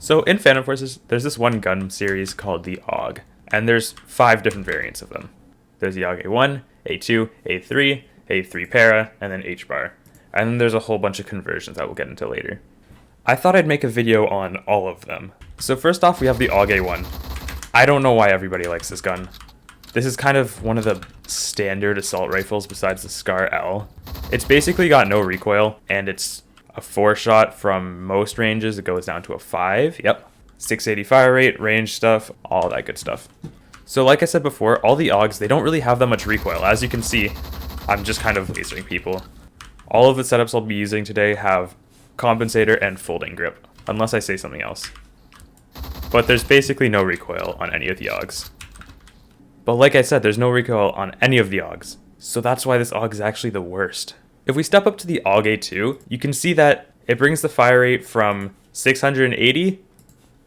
So in Phantom Forces, there's this one gun series called the AUG, and there's 5 different variants of them. There's the AUG A1, A2, A3, A3 para, and then hbar. And then there's a whole bunch of conversions that we'll get into later. I thought I'd make a video on all of them. So first off, we have the AUG A1. I don't know why everybody likes this gun. This is kind of one of the standard assault rifles besides the SCAR L. It's basically got no recoil, and it's a 4-shot from most ranges. It goes down to a 5. Yep. 680 fire rate, range stuff, all that good stuff. So like I said before, all the AUGs, they don't really have that much recoil. As you can see, I'm just kind of lasering people. All of the setups I'll be using today have compensator and folding grip, unless I say something else. But there's basically no recoil on any of the AUGs. But like I said, there's no recoil on any of the AUGs. So that's why this AUG is actually the worst. If we step up to the AUG A2, you can see that it brings the fire rate from 680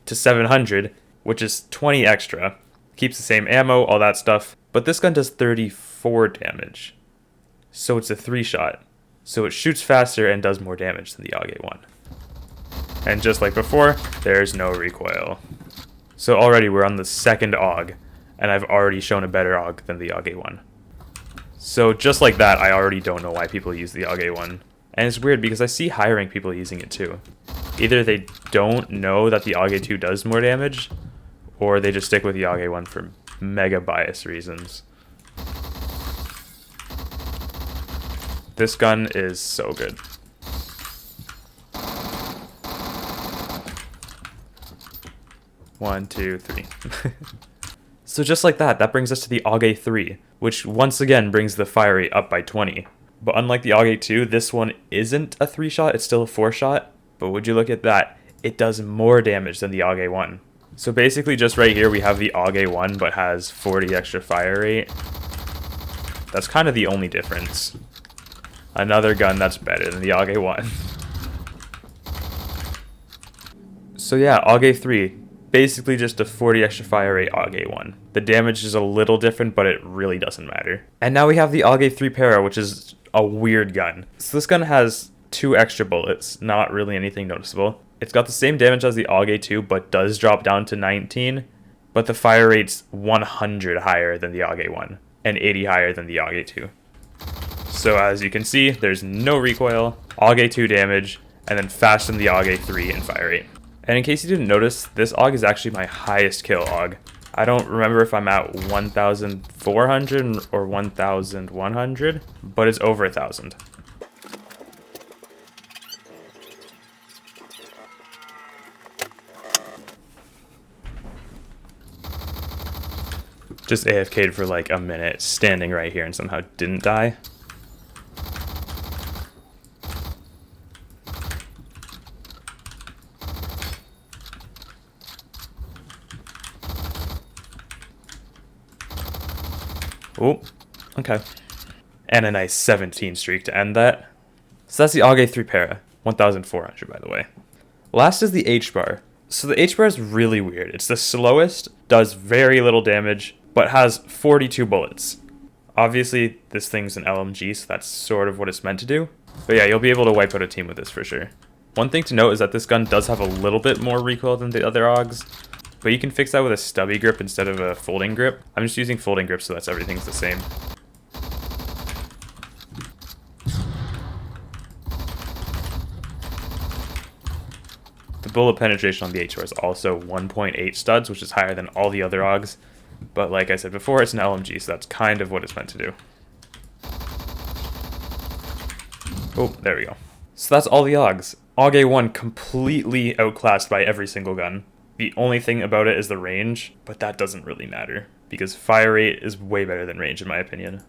to 700, which is 20 extra. Keeps the same ammo, all that stuff. But this gun does 34 damage. So it's a 3-shot. So it shoots faster and does more damage than the AUG A1. And just like before, there's no recoil. So already we're on the second AUG, and I've already shown a better AUG than the AUG A1. So just like that, I already don't know why people use the AUG A1. And it's weird because I see high rank people using it too. Either they don't know that the AUG A2 does more damage, or they just stick with the AUG A1 for mega bias reasons. This gun is so good. One, two, three. So just like that, that brings us to the AUG A3, which once again brings the fire rate up by 20. But unlike the AUG A2, this one isn't a 3-shot, it's still a 4-shot. But would you look at that, it does more damage than the AUG A1. So basically just right here we have the AUG A1 but has 40 extra fire rate. That's kind of the only difference. Another gun that's better than the AUG A1. So yeah, AUG A3. Basically just a 40 extra fire rate AUG A1. The damage is a little different, but it really doesn't matter. And now we have the AUG A3 para, which is a weird gun. So this gun has 2 extra bullets, not really anything noticeable. It's got the same damage as the AUG A2, but does drop down to 19. But the fire rate's 100 higher than the AUG A1, and 80 higher than the AUG A2. So as you can see, there's no recoil, AUG A2 damage, and then faster than the AUG A3 in fire rate. And in case you didn't notice, this AUG is actually my highest kill AUG. I don't remember if I'm at 1,400 or 1,100, but it's over 1,000. Just AFK'd for like a minute, standing right here and somehow didn't die. Oh, okay. And a nice 17 streak to end that. So that's the AUG A3 para, 1,400 by the way. Last is the hbar. So the hbar is really weird. It's the slowest, does very little damage, but has 42 bullets. Obviously, this thing's an LMG, so that's sort of what it's meant to do. But yeah, you'll be able to wipe out a team with this for sure. One thing to note is that this gun does have a little bit more recoil than the other AUGs, but you can fix that with a stubby grip instead of a folding grip. I'm just using folding grip so that's everything's the same. The bullet penetration on the hbar is also 1.8 studs, which is higher than all the other AUGs. But like I said before, it's an LMG, so that's kind of what it's meant to do. Oh, there we go. So that's all the AUGs. AUG A1 completely outclassed by every single gun. The only thing about it is the range, but that doesn't really matter, because fire rate is way better than range in my opinion.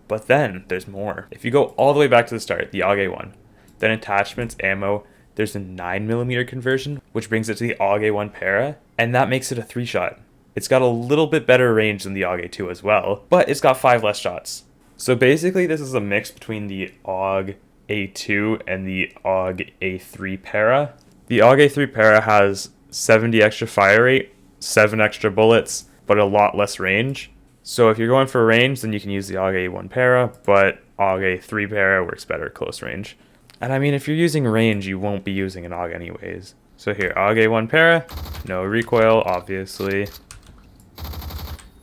But then, there's more. If you go all the way back to the start, the AUG A1, then attachments, ammo, there's a 9mm conversion, which brings it to the AUG A1 para, and that makes it a 3-shot. It's got a little bit better range than the AUG A2 as well, but it's got 5 less shots. So basically this is a mix between the AUG A2 and the AUG A3 para. The AUG A3 para has 70 extra fire rate, 7 extra bullets, but a lot less range. So if you're going for range, then you can use the AUG A1 para, but AUG A3 para works better at close range. And I mean, if you're using range, you won't be using an AUG anyways. So here, AUG A1 para, no recoil, obviously.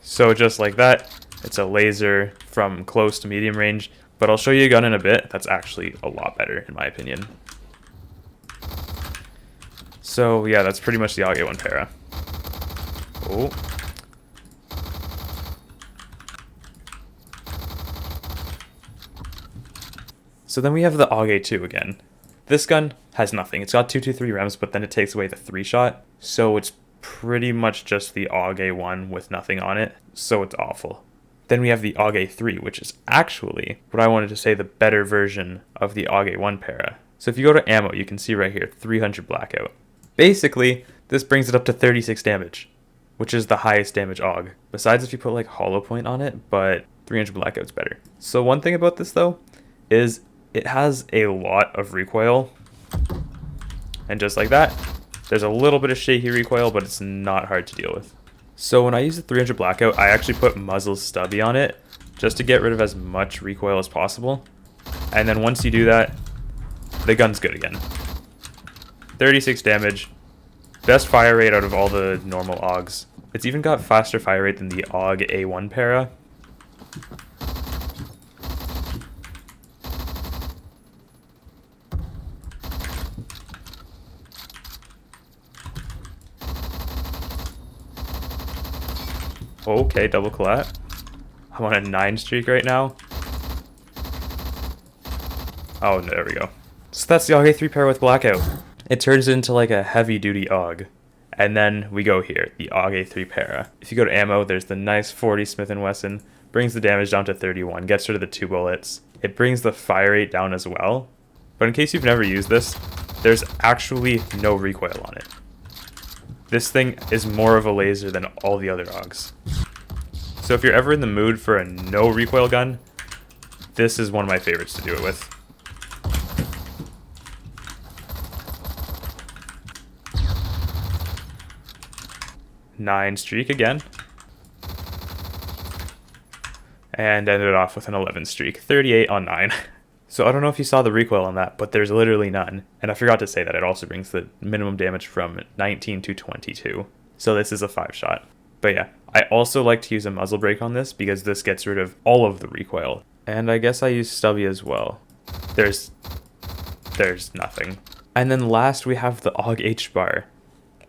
So just like that, it's a laser from close to medium range, but I'll show you a gun in a bit that's actually a lot better in my opinion. So yeah, that's pretty much the AUG A1 para. Oh. So then we have the AUG A2 again. This gun has nothing. It's got 223 rounds, but then it takes away the 3-shot. So it's pretty much just the AUG A1 with nothing on it. So it's awful. Then we have the AUG A3, which is actually what I wanted to say the better version of the AUG A1 para. So if you go to ammo, you can see right here, 300 blackout. Basically, this brings it up to 36 damage, which is the highest damage AUG. Besides if you put like hollow point on it, but 300 blackout's better. So one thing about this though, is it has a lot of recoil. And just like that, there's a little bit of shaky recoil, but it's not hard to deal with. So when I use the 300 blackout, I actually put muzzle stubby on it just to get rid of as much recoil as possible. And then once you do that, the gun's good again. 36 damage, best fire rate out of all the normal AUGs. It's even got faster fire rate than the AUG A1 para. Okay, double collat. I'm on a 9 streak right now. Oh, there we go. So that's the AUG A3 pair with blackout. It turns into like a heavy duty AUG. And then we go here, the AUG A3 para. If you go to ammo, there's the nice 40 Smith & Wesson. Brings the damage down to 31, gets rid of the 2 bullets. It brings the fire rate down as well. But in case you've never used this, there's actually no recoil on it. This thing is more of a laser than all the other AUGs. So if you're ever in the mood for a no recoil gun, this is one of my favorites to do it with. Nine streak again. And ended off with an 11 streak, 38 on 9. So I don't know if you saw the recoil on that, but there's literally none. And I forgot to say that it also brings the minimum damage from 19 to 22. So this is a 5-shot. But yeah, I also like to use a muzzle brake on this because this gets rid of all of the recoil. And I guess I use stubby as well. There's nothing. And then last we have the AUG hbar.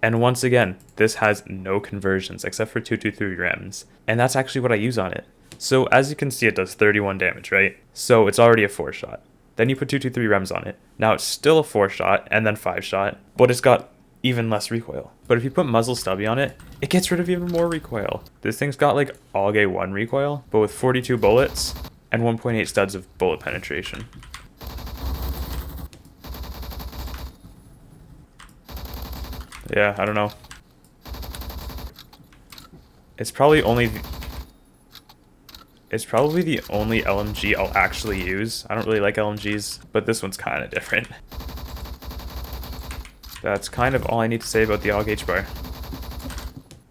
And once again, this has no conversions except for 223 rems. And that's actually what I use on it. So as you can see, it does 31 damage, right? So it's already a 4-shot. Then you put 223 rems on it. Now it's still a 4-shot and then 5-shot, but it's got even less recoil. But if you put muzzle stubby on it, it gets rid of even more recoil. This thing's got like AUG A1 recoil, but with 42 bullets and 1.8 studs of bullet penetration. Yeah, I don't know. It's probably the only LMG I'll actually use. I don't really like LMGs, but this one's kind of different. That's kind of all I need to say about the AUG hbar.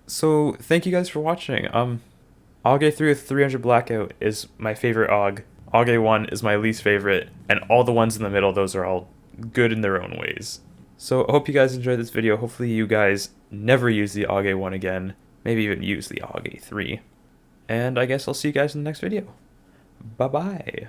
So thank you guys for watching. AUG A3 with 300 blackout is my favorite AUG. AUG A1 is my least favorite, and all the ones in the middle, those are all good in their own ways. So I hope you guys enjoyed this video. Hopefully you guys never use the AUG A1 again. Maybe even use the AUG A3. And I guess I'll see you guys in the next video. Bye-bye.